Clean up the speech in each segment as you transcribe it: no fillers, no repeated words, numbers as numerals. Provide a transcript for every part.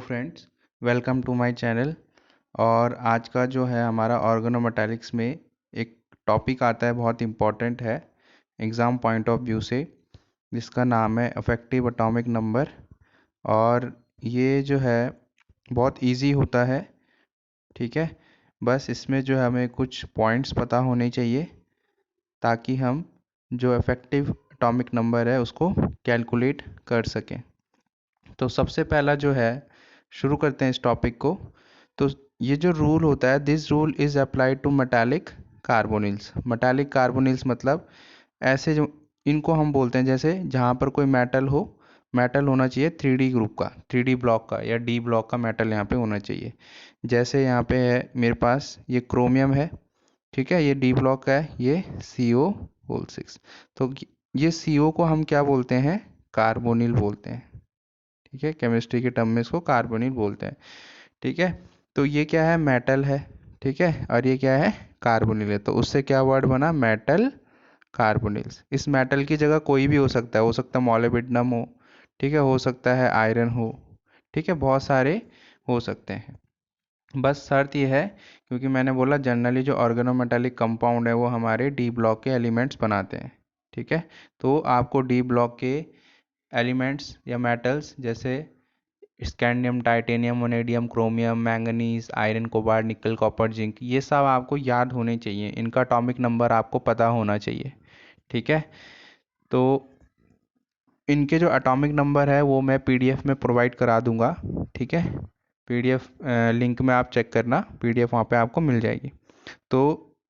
Friends, welcome to my channel. और आज का जो है हमारा ऑर्गेनोमेटालिक्स में एक टॉपिक आता है, बहुत इम्पोर्टेंट है एग्ज़ाम पॉइंट ऑफ व्यू से, जिसका नाम है इफ़ेक्टिव एटॉमिक नंबर। और ये जो है बहुत इजी होता है, ठीक है। बस इसमें जो है हमें कुछ पॉइंट्स पता होने चाहिए ताकि हम जो इफ़ेक्टिव एटॉमिक नंबर है उसको कैलकुलेट कर सकें। तो सबसे पहला जो है, शुरू करते हैं इस टॉपिक को। तो ये जो रूल होता है, this rule is applied to metallic carbonyls. Metallic carbonyls मतलब ऐसे जो, इनको हम बोलते हैं जैसे जहाँ पर कोई मेटल होना चाहिए 3D ग्रुप का, 3D ब्लॉक का या D ब्लॉक का मेटल यहाँ पे होना चाहिए। जैसे यहाँ पे है मेरे पास ये क्रोमियम है, ठीक है, ये D ब्लॉक का है, ये CO6। तो ये CO को हम क्या बोलते हैं? कार्बोनिल बोलते हैं, ठीक है। केमिस्ट्री के टर्म में इसको कार्बोनिल बोलते हैं, ठीक है। तो ये क्या है? मेटल है, ठीक है, और ये क्या है? कार्बोनिल है। तो उससे क्या वर्ड बना? Metal carbonyls. इस मेटल की जगह कोई भी हो सकता है मोलिब्डेनम हो, ठीक है, हो सकता है आयरन हो, ठीक है, बहुत सारे हो सकते हैं। बस शर्त ये है, क्योंकि मैंने बोला जनरली जो ऑर्गेनोमेटालिक कंपाउंड है वो हमारे डी ब्लॉक के एलिमेंट्स बनाते हैं, ठीक है। तो आपको डी ब्लॉक के एलिमेंट्स या मेटल्स जैसे scandium, titanium, vanadium, chromium, manganese, iron, cobalt, निकल, कॉपर, जिंक, ये सब आपको याद होने चाहिए। इनका एटॉमिक नंबर आपको पता होना चाहिए, ठीक है। तो इनके जो एटॉमिक नंबर है वो मैं पीडीएफ में प्रोवाइड करा दूंगा, ठीक है। पीडीएफ लिंक में आप चेक करना, पीडीएफ वहाँ पे आपको मिल जाएगी। तो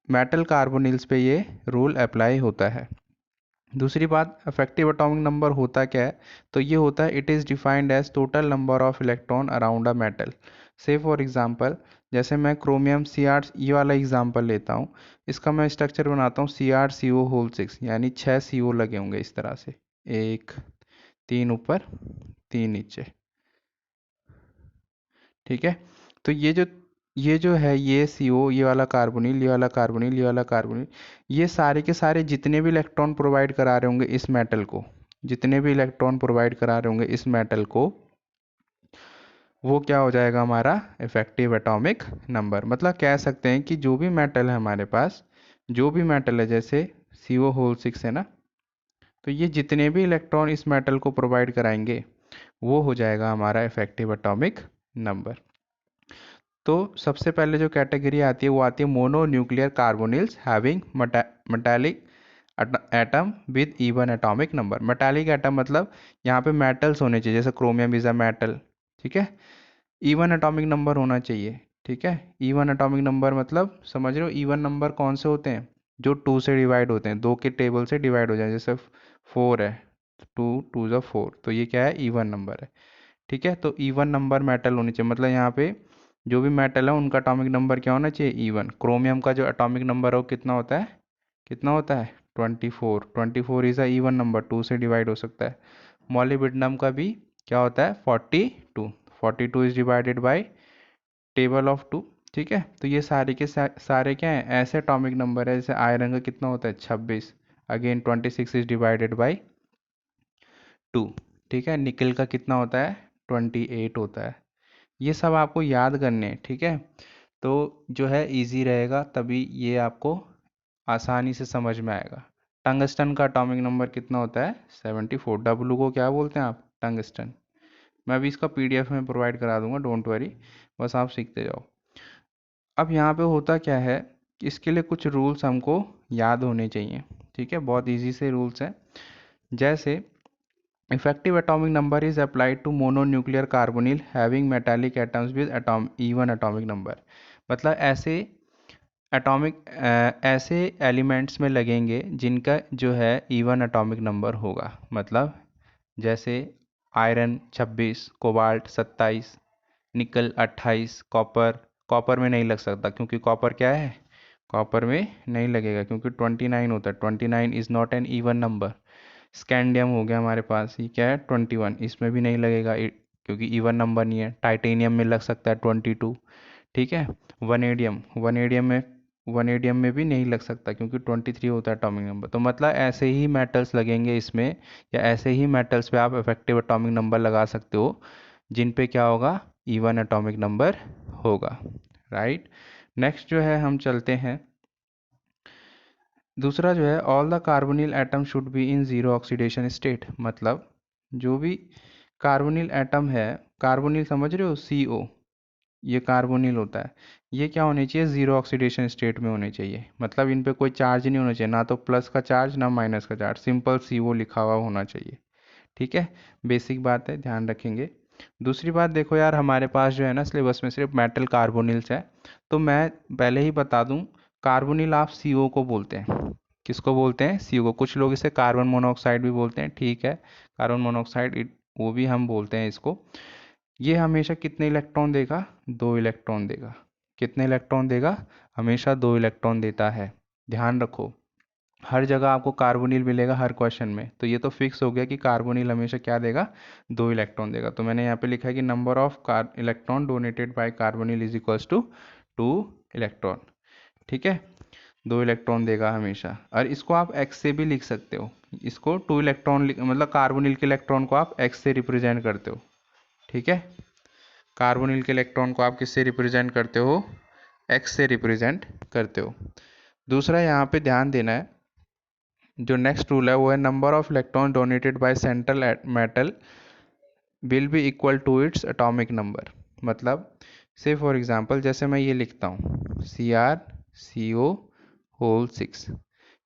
मेटल कार्बोनिल्स पे ये रूल अप्लाई होता है। दूसरी बात, इफेक्टिव एटॉमिक नंबर होता क्या है? तो ये होता है, it is defined as total number of electron around a metal. Say for example, जैसे मैं क्रोमियम Cr, ये वाला एग्जांपल लेता हूँ। इसका मैं स्ट्रक्चर बनाता हूँ CrCO6, यानी 6 CO लगे होंगे इस तरह से, 1 3 ऊपर 3 नीचे, ठीक है। तो ये जो है, ये CO, ये वाला कार्बोनिल, ये वाला कार्बोनिल, ये वाला कार्बोनिल, ये सारे के सारे जितने भी इलेक्ट्रॉन प्रोवाइड करा रहे होंगे इस मेटल को, जितने भी इलेक्ट्रॉन प्रोवाइड करा रहे होंगे इस मेटल को, वो क्या हो जाएगा? हमारा इफेक्टिव एटॉमिक नंबर। मतलब कह सकते हैं कि जो भी मेटल है हमारे पास, जो भी मेटल है, जैसे CO6 है ना, तो ये जितने भी इलेक्ट्रॉन इस मेटल को प्रोवाइड कराएंगे वो हो जाएगा हमारा इफेक्टिव एटॉमिक नंबर। तो सबसे पहले जो कैटेगरी आती है वो आती है mono nuclear carbonyls having metallic atom with even atomic number. Metallic atom मतलब यहाँ पे मेटल्स होने चाहिए, जैसे क्रोमियम इज अ मेटल, ठीक है। इवन एटॉमिक नंबर होना चाहिए, ठीक है। इवन एटॉमिक नंबर मतलब समझ रहे हो? इवन नंबर कौन से होते हैं? जो 2 से डिवाइड होते हैं, 2 के टेबल से डिवाइड हो जाए, जैसे 4 है, 2 2 ज़ा 4, तो ये क्या है? इवन नंबर है, ठीक है। तो इवन नंबर मेटल होने चाहिए, मतलब यहाँ पे जो भी मेटल है उनका एटॉमिक नंबर क्या होना चाहिए? इवन। क्रोमियम का जो एटॉमिक नंबर है वो कितना होता है? कितना होता है? 24। 24 इज़ अ इवन नंबर, 2 से डिवाइड हो सकता है। मॉलिब्डेनम का भी क्या होता है? 42। 42 is divided by table of 2, ठीक है। तो ये सारे के सारे क्या हैं? ऐसे एटॉमिक नंबर है। जैसे आयरन का कितना होता है? 26, अगेन 26 इज डिवाइडेड बाई 2, ठीक है। निकल का कितना होता है? 28 होता है। ये सब आपको याद करने हैं, ठीक है। तो जो है इजी रहेगा, तभी ये आपको आसानी से समझ में आएगा। टंगस्टन का एटॉमिक नंबर कितना होता है? 74। डब्लू को क्या बोलते हैं आप? टंगस्टन। मैं अभी इसका पीडीएफ में प्रोवाइड करा दूंगा, डोंट वरी, बस आप सीखते जाओ। अब यहाँ पे होता क्या है, इसके लिए कुछ रूल्स हमको याद होने चाहिए, ठीक है। बहुत इजी से रूल्स हैं। जैसे effective atomic number is applied to mononuclear carbonyl having metallic atoms with even atomic number. मतलब ऐसे एलिमेंट्स में लगेंगे जिनका जो है इवन एटॉमिक नंबर होगा। मतलब जैसे आयरन 26, कोबाल्ट 27, निकल 28, कॉपर में नहीं लग सकता, क्योंकि कॉपर क्या है? कॉपर में नहीं लगेगा, क्योंकि 29 होता है, 29 is not an even number. Scandium हो गया हमारे पास, ये क्या है? 21, इसमें भी नहीं लगेगा, क्योंकि इवन नंबर नहीं है। टाइटेनियम में लग सकता है 22, ठीक है। वनेडियम में भी नहीं लग सकता, क्योंकि 23 होता है एटॉमिक नंबर। तो मतलब ऐसे ही मेटल्स लगेंगे इसमें, या ऐसे ही मेटल्स पे आप इफेक्टिव एटॉमिक नंबर लगा सकते हो जिन पे क्या होगा? इवन एटॉमिक नंबर होगा, राइट। नेक्स्ट जो है हम चलते हैं, दूसरा जो है all the carbonyl atom should be in zero oxidation state. मतलब जो भी कार्बोनिल एटम है, कार्बोनिल समझ रहे हो, CO, ये कार्बोनिल होता है, ये क्या होने चाहिए, जीरो ऑक्सीडेशन स्टेट में होने चाहिए। मतलब इन पे कोई चार्ज नहीं होना चाहिए, ना तो प्लस का चार्ज ना माइनस का चार्ज, सिंपल CO लिखा हुआ होना चाहिए। ठीक है, बेसिक बात है, ध्यान रखेंगे। दूसरी बात देखो यार, हमारे पास जो है ना सिलेबस में सिर्फ मेटल कार्बोनिल्स है, तो मैं पहले ही बता दूं, कार्बोनिल आप CO को बोलते हैं। किसको बोलते हैं, CO को। कुछ लोग इसे कार्बन मोनोऑक्साइड भी बोलते हैं, ठीक है, कार्बन मोनोऑक्साइड वो भी हम बोलते हैं इसको। ये हमेशा कितने इलेक्ट्रॉन देगा, 2 इलेक्ट्रॉन देगा। कितने इलेक्ट्रॉन देगा, हमेशा 2 इलेक्ट्रॉन देता है। ध्यान रखो, हर जगह आपको कार्बोनिल मिलेगा हर क्वेश्चन में, तो ये तो फिक्स हो गया कि कार्बोनिल हमेशा क्या देगा, 2 इलेक्ट्रॉन देगा। तो मैंने यहाँ पे लिखा है कि number of electron donated by carbonyl is equals to 2 electron. ठीक है, 2 इलेक्ट्रॉन देगा हमेशा। और इसको आप एक्स से भी लिख सकते हो, इसको 2 इलेक्ट्रॉन मतलब कार्बोनिल के इलेक्ट्रॉन को आप एक्स से रिप्रेजेंट करते हो। ठीक है, कार्बोनिल के इलेक्ट्रॉन को आप किससे रिप्रेजेंट करते हो, एक्स से रिप्रेजेंट करते हो। दूसरा यहाँ पे ध्यान देना है, जो नेक्स्ट रूल है वो है number of electron donated by central metal will be equal to its atomic number. मतलब से फॉर एग्जांपल जैसे मैं ये लिखता हूँ CrCO होल 6।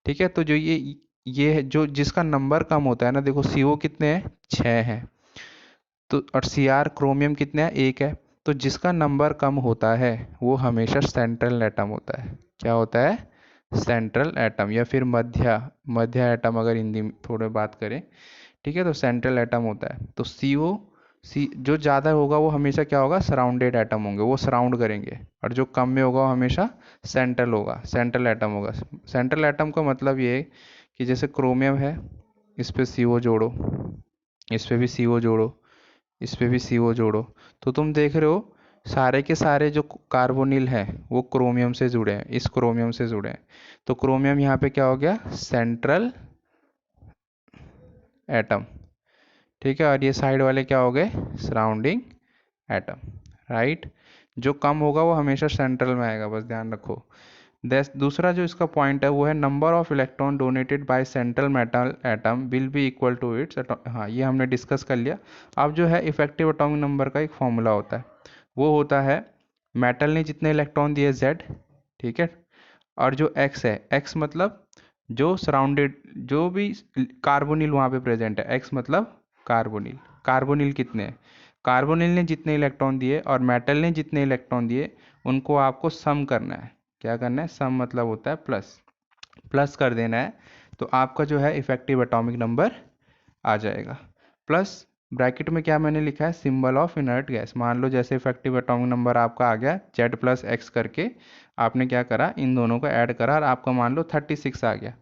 ठीक है, तो जो ये है जो जिसका नंबर कम होता है ना, देखो CO कितने हैं, 6 हैं, तो और Cr क्रोमियम कितने हैं, 1 है। तो जिसका नंबर कम होता है वो हमेशा सेंट्रल एटम होता है। क्या होता है, सेंट्रल एटम, या फिर मध्य एटम अगर हिंदी में थोड़े बात करें। ठीक है, तो सेंट्रल एटम होता है। तो जो ज़्यादा होगा वो हमेशा क्या होगा, सराउंडेड एटम होंगे, वो सराउंड करेंगे। और जो कम में होगा वो हमेशा सेंट्रल होगा, सेंट्रल एटम होगा। सेंट्रल एटम का मतलब ये है कि जैसे क्रोमियम है, इस पे CO जोड़ो, इस पे भी CO जोड़ो, इस पे भी CO जोड़ो, तो तुम देख रहे हो सारे के सारे जो कार्बोनिल हैं वो क्रोमियम से जुड़े हैं, इस क्रोमियम से जुड़े हैं। तो क्रोमियम यहाँ पे क्या हो गया, सेंट्रल एटम। ठीक है, और ये साइड वाले क्या हो गए, सराउंडिंग एटम, राइट। जो कम होगा वो हमेशा सेंट्रल में आएगा, बस ध्यान रखो। दूसरा जो इसका पॉइंट है वो है number of electron donated by central metal atom will be equal to its, हाँ ये हमने डिस्कस कर लिया। अब जो है इफेक्टिव एटॉमिक नंबर का एक फॉर्मूला होता है, वो होता है मेटल ने जितने इलेक्ट्रॉन दिए Z, ठीक है, और जो X है, X मतलब जो सराउंडेड जो भी कार्बोनिल वहाँ पे प्रेजेंट है, X मतलब कार्बोनिल। कार्बोनिल कितने हैं, कार्बोनिल ने जितने इलेक्ट्रॉन दिए और मेटल ने जितने इलेक्ट्रॉन दिए, उनको आपको सम करना है। क्या करना है, सम मतलब होता है प्लस, प्लस कर देना है, तो आपका जो है इफेक्टिव एटॉमिक नंबर आ जाएगा। प्लस ब्रैकेट में क्या मैंने लिखा है, सिंबल ऑफ इनर्ट गैस। मान लो जैसे इफेक्टिव एटॉमिक नंबर आपका आ गया Z प्लस एक्स करके, आपने क्या करा, इन दोनों को ऐड करा और आपका मान लो 36 आ गया।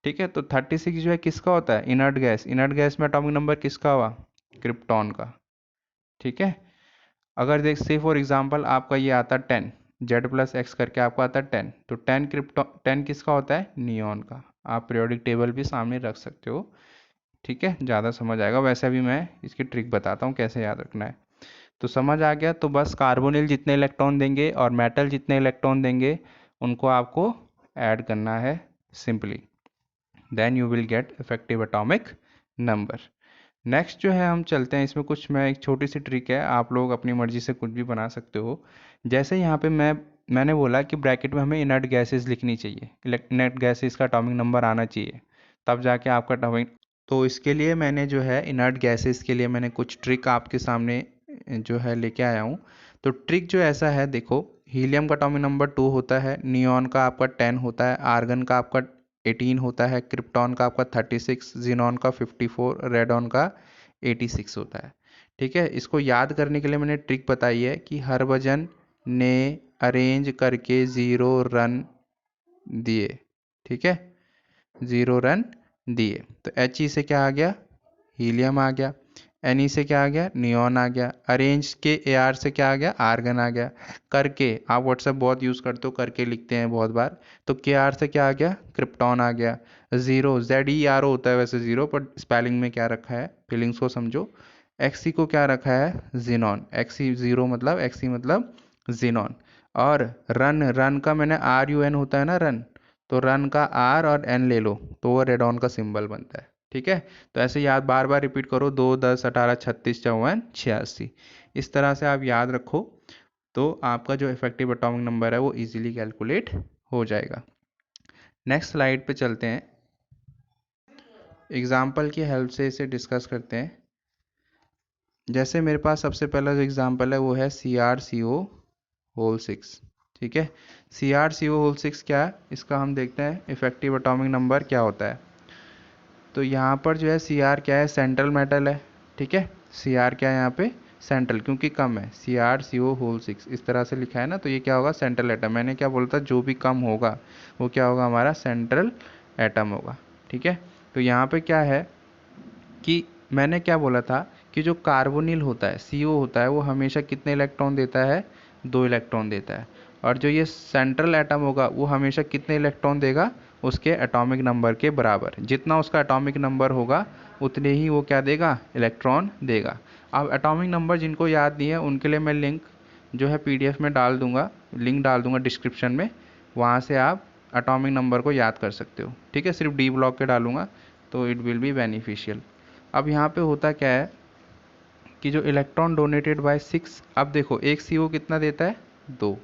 ठीक है, तो 36 जो है किसका होता है, इनर्ट गैस। इनर्ट गैस में एटॉमिक नंबर किसका हुआ, क्रिप्टॉन का। ठीक है, अगर देख से फॉर एग्जांपल आपका ये आता है 10, Z प्लस एक्स करके आपका आता है 10, तो 10 किसका होता है, नियॉन का। आप पीरियोडिक टेबल भी सामने रख सकते हो। ठीक है, ज़्यादा समझ आएगा, वैसे भी मैं इसकी ट्रिक बताता हूँ कैसे याद रखना है। तो समझ आ गया, तो बस कार्बोनिल जितने इलेक्ट्रॉन देंगे और मेटल जितने इलेक्ट्रॉन देंगे उनको आपको ऐड करना है simply, then you will get effective atomic number. Next जो है हम चलते हैं, इसमें कुछ मैं एक छोटी सी ट्रिक है, आप लोग अपनी मर्जी से कुछ भी बना सकते हो। जैसे यहाँ पे मैंने बोला कि ब्रैकेट में हमें इनर्ट गैसेस लिखनी चाहिए, इनर्ट गैसेस का एटॉमिक नंबर आना चाहिए, तब जाके आपका एटॉमिक। तो इसके लिए मैंने जो है इनर्ट गैसेस के लिए मैंने कुछ ट्रिक आपके सामने जो है लेके आया हूँ। तो ट्रिक जो ऐसा है, देखो हीलियम का एटॉमिक नंबर 2 होता है, नियॉन का आपका 10 होता है, आर्गन का आपका 18 होता है, क्रिप्टॉन का आपका 36, जिनॉन का 54, रेडॉन का 86 होता है। ठीक है, इसको याद करने के लिए मैंने ट्रिक बताई है कि हरभजन ने अरेंज करके 0 रन दिए। ठीक है, 0 रन दिए, तो He से क्या आ गया, हीलियम आ गया, Ne से क्या आ गया, नियॉन आ गया, अरेंज के Ar से क्या आ गया, आर्गन आ गया, करके आप व्हाट्सएप बहुत यूज़ करते हो, करके लिखते हैं बहुत बार, तो Kr से क्या आ गया, क्रिप्टॉन आ गया, 0 ZeRO होता है वैसे 0, पर स्पेलिंग में क्या रखा है, फीलिंग्स को समझो, Xc को क्या रखा है, जिनॉन। Xc0 मतलब Xc मतलब जिनॉन। और रन, रन का मैंने RUN होता है ना रन, तो रन का R और N ले लो तो वो रेडॉन का सिंबल बनता है। ठीक है, तो ऐसे याद बार बार रिपीट करो, 2, 10, 18, 36, 54, 86। इस तरह से आप याद रखो तो आपका जो इफेक्टिव एटॉमिक नंबर है वो इजीली कैलकुलेट हो जाएगा। नेक्स्ट स्लाइड पे चलते हैं, एग्जाम्पल की हेल्प से इसे डिस्कस करते हैं। जैसे मेरे पास सबसे पहला जो एग्जाम्पल है वो है CrCO6। ठीक है, CrCO6 क्या है, इसका हम देखते हैं इफेक्टिव एटॉमिक नंबर क्या होता है। तो यहाँ पर जो है Cr क्या है, सेंट्रल मेटल है। ठीक है, Cr क्या है यहाँ पे, सेंट्रल, क्योंकि कम है, CrCO6 इस तरह से लिखा है ना, तो ये क्या होगा, सेंट्रल एटम। मैंने क्या बोला था, जो भी कम होगा वो क्या होगा, हमारा सेंट्रल एटम होगा। ठीक है, तो यहाँ पे क्या है कि मैंने क्या बोला था कि जो कार्बोनिल होता है, CO होता है, वो हमेशा कितने इलेक्ट्रॉन देता है, 2 इलेक्ट्रॉन देता है। और जो ये सेंट्रल एटम होगा वो हमेशा कितने इलेक्ट्रॉन देगा, उसके एटॉमिक नंबर के बराबर। जितना उसका एटॉमिक नंबर होगा उतने ही वो क्या देगा, इलेक्ट्रॉन देगा। अब एटॉमिक नंबर जिनको याद नहीं है उनके लिए मैं लिंक जो है PDF में डाल दूंगा, लिंक डाल दूंगा डिस्क्रिप्शन में, वहाँ से आप एटॉमिक नंबर को याद कर सकते हो। ठीक है, सिर्फ D ब्लॉक के डालूंगा तो इट विल बी बेनिफिशियल। अब यहाँ पे होता क्या है कि जो इलेक्ट्रॉन डोनेटेड बाय 6, अब देखो एक CO कितना देता है, 2,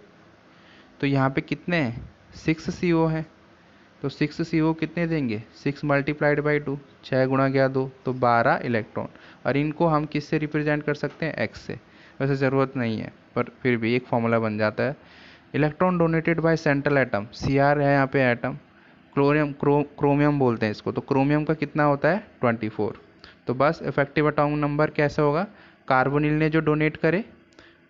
तो यहाँ पे कितने हैं, 6 CO हैं, तो 6 CO कितने देंगे, 6 मल्टीप्लाइड बाई 2, 6 गुणा गया 2, तो 12 इलेक्ट्रॉन। और इनको हम किससे रिप्रेजेंट कर सकते हैं, X से। वैसे ज़रूरत नहीं है पर फिर भी एक फॉर्मूला बन जाता है। Electron donated by central atom, Cr है यहाँ पे एटम, क्रोमियम बोलते हैं इसको, तो क्रोमियम का कितना होता है, 24। तो बस इफेक्टिव एटॉमिक नंबर कैसे होगा, कार्बोनिल ने जो डोनेट करे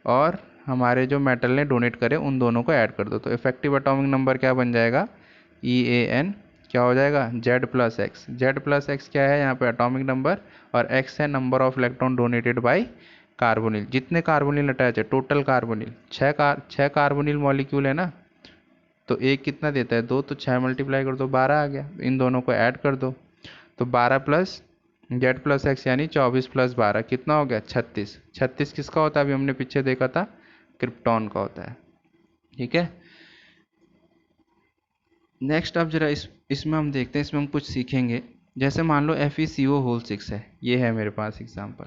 और हमारे जो मेटल ने डोनेट करे उन दोनों को ऐड कर दो, तो इफेक्टिव एटॉमिक नंबर क्या बन जाएगा, EAN क्या हो जाएगा, Z plus x. Z plus x क्या है यहाँ पे, एटॉमिक नंबर, और X है number of electron donated by carbonyl. जितने कार्बोनिल अटैच है, टोटल कार्बोनिल 6 कार्बोनिल मॉलिक्यूल है ना, तो एक कितना देता है, 2, तो 6 मल्टीप्लाई कर दो, 12 आ गया। इन दोनों को ऐड कर दो, तो 12 प्लस Z प्लस एक्स यानी 24 प्लस 12 कितना हो गया, 36। 36 किसका होता है, अभी हमने पीछे देखा था, क्रिप्टॉन का होता है। ठीक है, नेक्स्ट अब जरा इसमें हम देखते हैं, इसमें हम कुछ सीखेंगे। जैसे मान लो FeCO6 है, ये है मेरे पास एग्जांपल।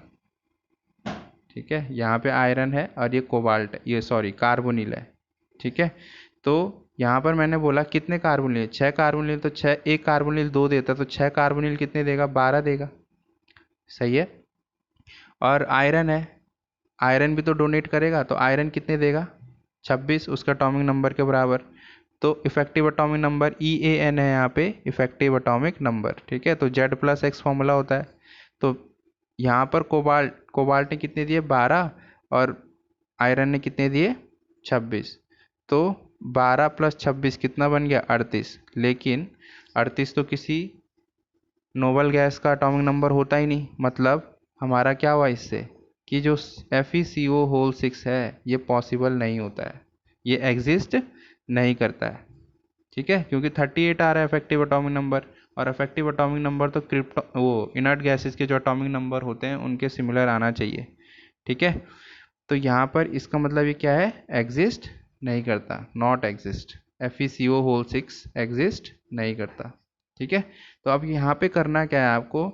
ठीक है, यहाँ पे आयरन है और ये कोबाल्ट है, ये सॉरी कार्बोनिल है। ठीक है, तो यहाँ पर मैंने बोला कितने कार्बोनिल, 6 कार्बोनिल, तो 6, एक कार्बोनिल 2 देता, तो 6 कार्बोनिल कितने देगा, 12 देगा। सही है, और आयरन है, आयरन भी तो डोनेट करेगा, तो आयरन कितने देगा, 26, उसका एटॉमिक नंबर के बराबर। तो इफेक्टिव एटॉमिक नंबर EAN है यहाँ पे, इफेक्टिव एटॉमिक नंबर। ठीक है, तो Z प्लस एक्स फॉर्मूला होता है। तो यहाँ पर कोबाल्ट ने कितने दिए, 12, और आयरन ने कितने दिए, 26। तो 12 प्लस 26 कितना बन गया, 38। लेकिन 38 तो किसी नोबल गैस का एटॉमिक नंबर होता ही नहीं, मतलब हमारा क्या हुआ इससे कि जो FeCO6 है ये पॉसिबल नहीं होता है, ये एग्जिस्ट नहीं करता है। ठीक है, क्योंकि 38 आ रहा है इफेक्टिव एटॉमिक नंबर, और इफेक्टिव एटॉमिक नंबर तो वो इनर्ट गैसेस के जो एटॉमिक नंबर होते हैं उनके सिमिलर आना चाहिए। ठीक है, तो यहाँ पर इसका मतलब ये क्या है, एग्जिस्ट नहीं करता, नॉट एग्जिस्ट। FeCO6 एग्जिस्ट नहीं करता। ठीक है, तो अब यहाँ पे करना क्या है आपको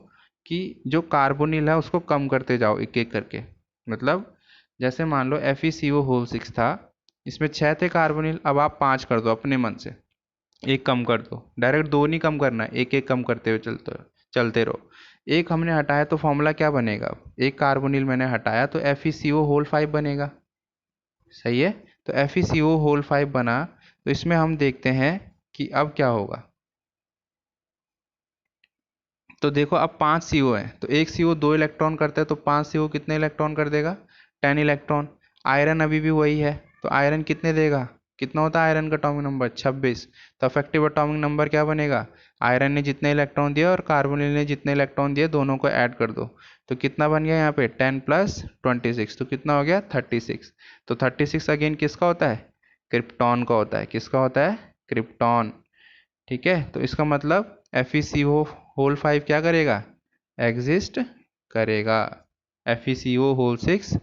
कि जो कार्बोनिल है उसको कम करते जाओ एक एक करके। मतलब जैसे मान लो FeCO6 था, इसमें 6 थे कार्बोनिल, अब आप 5 कर दो अपने मन से, एक कम कर दो, डायरेक्ट 2 नहीं कम करना है, एक एक कम करते हुए चलते रहो। एक हमने हटाया तो फॉर्मूला क्या बनेगा, एक कार्बोनिल मैंने हटाया तो FeCO5 बनेगा। सही है, तो FeCO5 बना, तो इसमें हम देखते हैं कि अब क्या होगा। तो देखो अब 5 CO है, तो एक CO 2 इलेक्ट्रॉन करता है, तो 5 CO कितने इलेक्ट्रॉन कर देगा, 10 इलेक्ट्रॉन। आयरन अभी भी वही है, तो आयरन कितने देगा, कितना होता है आयरन का एटॉमिक नंबर, 26। तो इफेक्टिव एटॉमिक नंबर क्या बनेगा, आयरन ने जितने इलेक्ट्रॉन दिया और कार्बोनिल ने जितने इलेक्ट्रॉन दिए दोनों को ऐड कर दो, तो कितना बन गया यहाँ पे, 10 प्लस 26, तो कितना हो गया, 36। तो 36 अगेन किसका होता है, क्रिप्टॉन का होता है। किसका होता है, क्रिप्टॉन। ठीक है, तो इसका मतलब FeCO5 क्या करेगा, एग्जिस्ट करेगा। FeCO होल 6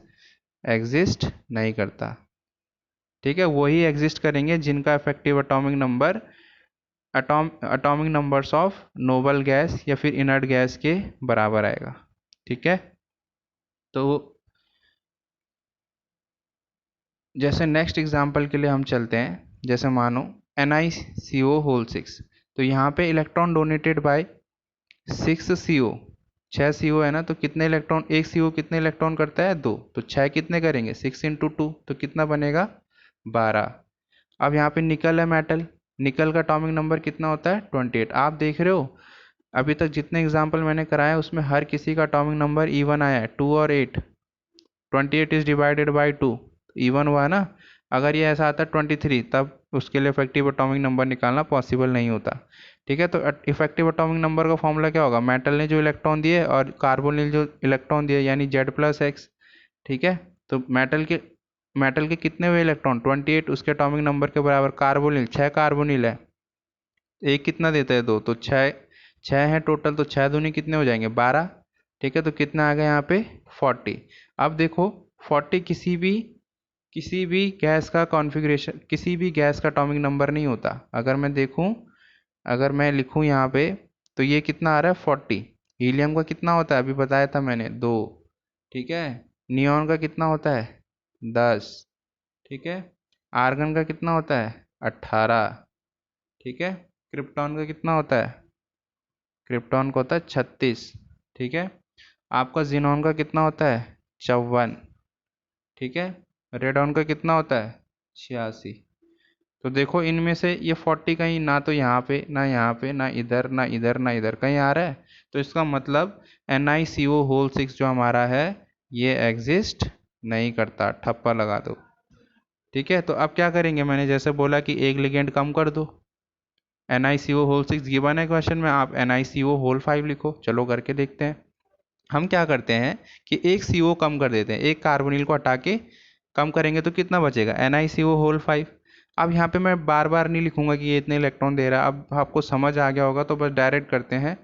एग्जिस्ट नहीं करता। ठीक है, वही एग्जिस्ट करेंगे जिनका effective atomic number atomic numbers of noble gas या फिर इनर्ट गैस के बराबर आएगा। ठीक है, तो जैसे नेक्स्ट एग्जांपल के लिए हम चलते हैं। जैसे मानो NiCO होल 6, तो यहाँ पे electron donated bye 6CO, 6 CO है ना, तो कितने इलेक्ट्रॉन, एक CO कितने इलेक्ट्रॉन करता है, 2, तो 6 कितने करेंगे, 6 × 2, तो कितना बनेगा, 12। अब यहाँ पे निकल है मेटल, निकल का एटॉमिक नंबर कितना होता है, 28। आप देख रहे हो अभी तक जितने एग्जाम्पल मैंने कराया उसमें हर किसी का एटॉमिक नंबर इवन आया है, 2 और 8। 28 इज डिवाइडेड बाई 2, इवन हुआ है ना। अगर ये ऐसा आता 23 तब उसके लिए इफेक्टिव एटॉमिक नंबर निकालना पॉसिबल नहीं होता। ठीक है, तो इफेक्टिव एटॉमिक नंबर का फॉर्मूला क्या होगा, मेटल ने जो इलेक्ट्रॉन दिए और कार्बन ने जो इलेक्ट्रॉन दिए, यानी Z+X। ठीक है, तो मेटल के कितने हुए इलेक्ट्रॉन, 28, उसके एटॉमिक नंबर के बराबर। कार्बोनिल 6 कार्बोनिल है, एक कितना देता है, 2, तो 6 6 है टोटल, तो 6 दूनी कितने हो जाएंगे, 12। ठीक है, तो कितना आ गया यहाँ पे, 40। अब देखो 40 किसी भी गैस का कॉन्फ़िगरेशन, किसी भी गैस का एटॉमिक नंबर नहीं होता। अगर मैं लिखूं यहाँ पे, तो ये कितना आ रहा है, 40। हीलियम का कितना होता है, अभी बताया था मैंने, 2। ठीक है, नियॉन का कितना होता है, 10। ठीक है, आर्गन का कितना होता है, 18। ठीक है, क्रिप्टॉन का कितना होता है, क्रिप्टॉन का होता है 36। ठीक है, आपका जिनॉन का कितना होता है, 54। ठीक है, रेडॉन का कितना होता है, 86। तो देखो इनमें से ये 40 कहीं ना, तो यहाँ पे ना, यहाँ पे ना, इधर ना, इधर ना, इधर कहीं आ रहा है। तो इसका मतलब NiCO होल 6 जो हमारा है ये एग्जिस्ट नहीं करता, ठप्पा लगा दो। ठीक है, तो अब क्या करेंगे, मैंने जैसे बोला कि एक लिगेंड कम कर दो। NiCO होल 6 गिवन है क्वेश्चन में, आप NiCO होल 5 लिखो। चलो करके देखते हैं। हम क्या करते हैं कि एक CO कम कर देते हैं, एक कार्बोनिल को हटा के कम करेंगे तो कितना बचेगा, NiCO होल 5। अब यहाँ पे मैं बार बार नहीं लिखूंगा कि ये इतने इलेक्ट्रॉन दे रहा है, अब आपको समझ आ गया होगा, तो बस डायरेक्ट करते हैं।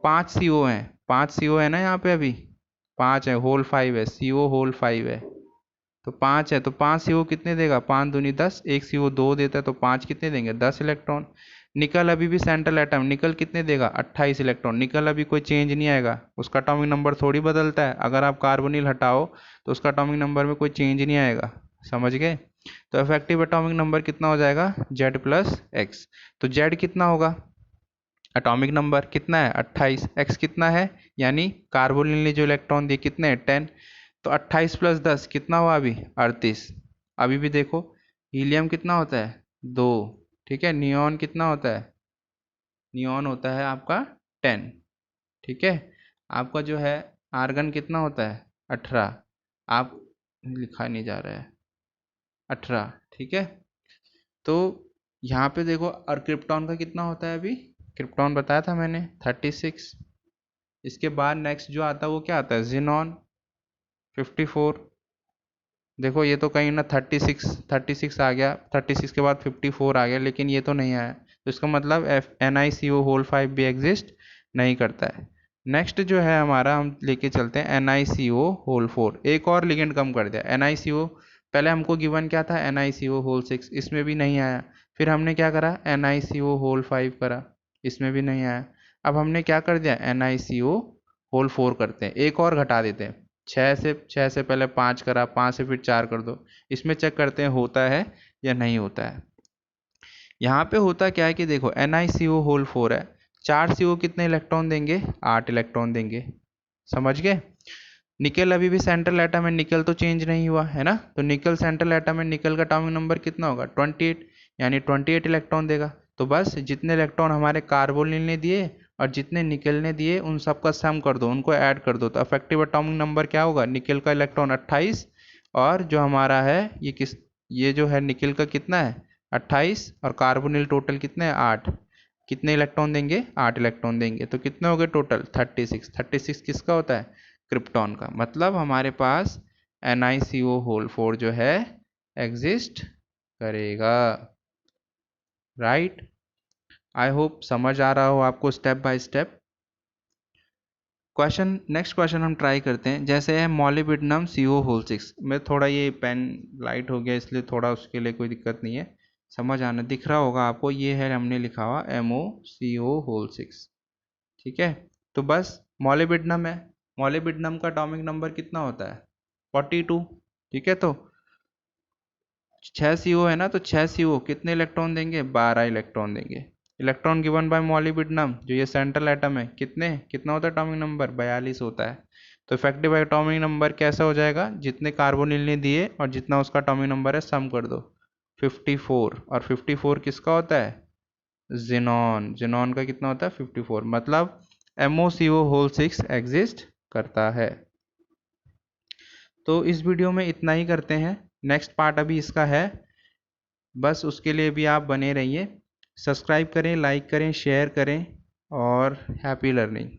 5 CO हैं, 5 CO है ना यहाँ पे, अभी 5 है, होल 5 है, CO होल 5 है, तो 5 है, तो 5 CO कितने देगा, 5 दूनी 10, एक CO 2 देता है, तो 5 कितने देंगे, 10 इलेक्ट्रॉन। निकल अभी भी सेंट्रल एटम, निकल कितने देगा, 28 इलेक्ट्रॉन। निकल अभी कोई चेंज नहीं आएगा, उसका एटॉमिक नंबर थोड़ी बदलता है। अगर आप कार्बोनिल हटाओ तो उसका एटॉमिक नंबर में कोई चेंज नहीं आएगा, समझ गए। तो इफेक्टिव एटॉमिक नंबर कितना हो जाएगा, Z+X। तो Z कितना होगा, एटॉमिक नंबर कितना है, 28, X कितना है, यानी कार्बोनिल ने जो इलेक्ट्रॉन दिए कितने हैं, 10। तो 28 + 10 कितना हुआ अभी, 38। अभी भी देखो हीलियम कितना होता है, 2। ठीक है, नियॉन कितना होता है, नियॉन होता है आपका 10। ठीक है, आपका जो है आर्गन कितना होता है, 18। आप लिखा नहीं जा रहा है, 18। ठीक है, तो यहाँ पे देखो, और क्रिप्टॉन का कितना होता है, अभी क्रिप्टॉन बताया था मैंने, 36। इसके बाद नेक्स्ट जो आता है वो क्या आता है, जिनॉन 54। देखो ये तो कहीं ना 36 आ गया, 36 के बाद 54 आ गया, लेकिन ये तो नहीं आया, तो इसका मतलब NiCO होल 5 भी एग्जिस्ट नहीं करता है। नेक्स्ट जो है हमारा, हम लेके चलते हैं NiCO होल 4। एक और लिगेंड कम कर दिया, NiCO पहले हमको गिवन क्या था, NiCO होल 6, इसमें भी नहीं आया। फिर हमने क्या करा, NiCO होल 5 करा, इसमें भी नहीं आया। अब हमने क्या कर दिया, NiCO होल 4 करते हैं, एक और घटा देते हैं। 6 से पहले 5 करा, 5 से फिर 4 कर दो। इसमें चेक करते हैं होता है या नहीं होता है। यहाँ पे होता क्या है कि देखो NiCO होल 4 है, 4 CO कितने इलेक्ट्रॉन देंगे, 8 इलेक्ट्रॉन देंगे, समझ गए। निकल अभी भी सेंट्रल एटम है, निकल तो चेंज नहीं हुआ है ना, तो निकल सेंट्रल एटम है, निकल का एटॉमिक नंबर कितना होगा, 28, यानी 28 इलेक्ट्रॉन देगा। तो बस जितने इलेक्ट्रॉन हमारे कार्बोनिल ने दिए और जितने निकल ने दिए उन सब का सम कर दो, उनको ऐड कर दो, तो इफेक्टिव एटॉमिक नंबर क्या होगा, निकल का इलेक्ट्रॉन 28, और जो हमारा है ये जो है निकल का कितना है, 28, और कार्बोनिल टोटल कितने हैं, 8। कितने इलेक्ट्रॉन देंगे, 8 इलेक्ट्रॉन देंगे, तो कितने हो गए टोटल, 36। 36 किसका होता है, क्रिप्टॉन का। मतलब हमारे पास NiCO होल 4 जो है एग्जिस्ट करेगा, राइट। आई होप समझ आ रहा हो आपको step by step. Next question हम ट्राई करते हैं। जैसे है मोलिब्डेनम CO6। मैं थोड़ा ये पेन लाइट हो गया इसलिए थोड़ा उसके लिए कोई दिक्कत नहीं है, समझ आना दिख रहा होगा आपको। ये है हमने लिखा हुआ MoCO6, ठीक है। तो बस मोलिब्डेनम है, मोलिब्डेनम का एटॉमिक नंबर कितना होता है 42, ठीक है। तो 6 CO है ना, तो 6 CO कितने इलेक्ट्रॉन देंगे, 12 इलेक्ट्रॉन देंगे। इलेक्ट्रॉन गिवन बाय मोलिब्डेनम, जो ये सेंट्रल एटम है, कितना होता है एटॉमिक नंबर, 42 होता है। तो इफेक्टिव एटॉमिक नंबर कैसा हो जाएगा, जितने कार्बोनिल ने दिए और जितना उसका एटॉमिक नंबर है सम कर दो, 54। और 54 किसका होता है, जिनॉन। जिनॉन का कितना होता है 54, मतलब MoCO6 एग्जिस्ट करता है। तो इस वीडियो में इतना ही करते हैं, नेक्स्ट पार्ट अभी इसका है, बस उसके लिए भी आप बने रहिए। सब्सक्राइब करें, लाइक करें, शेयर करें और हैप्पी लर्निंग।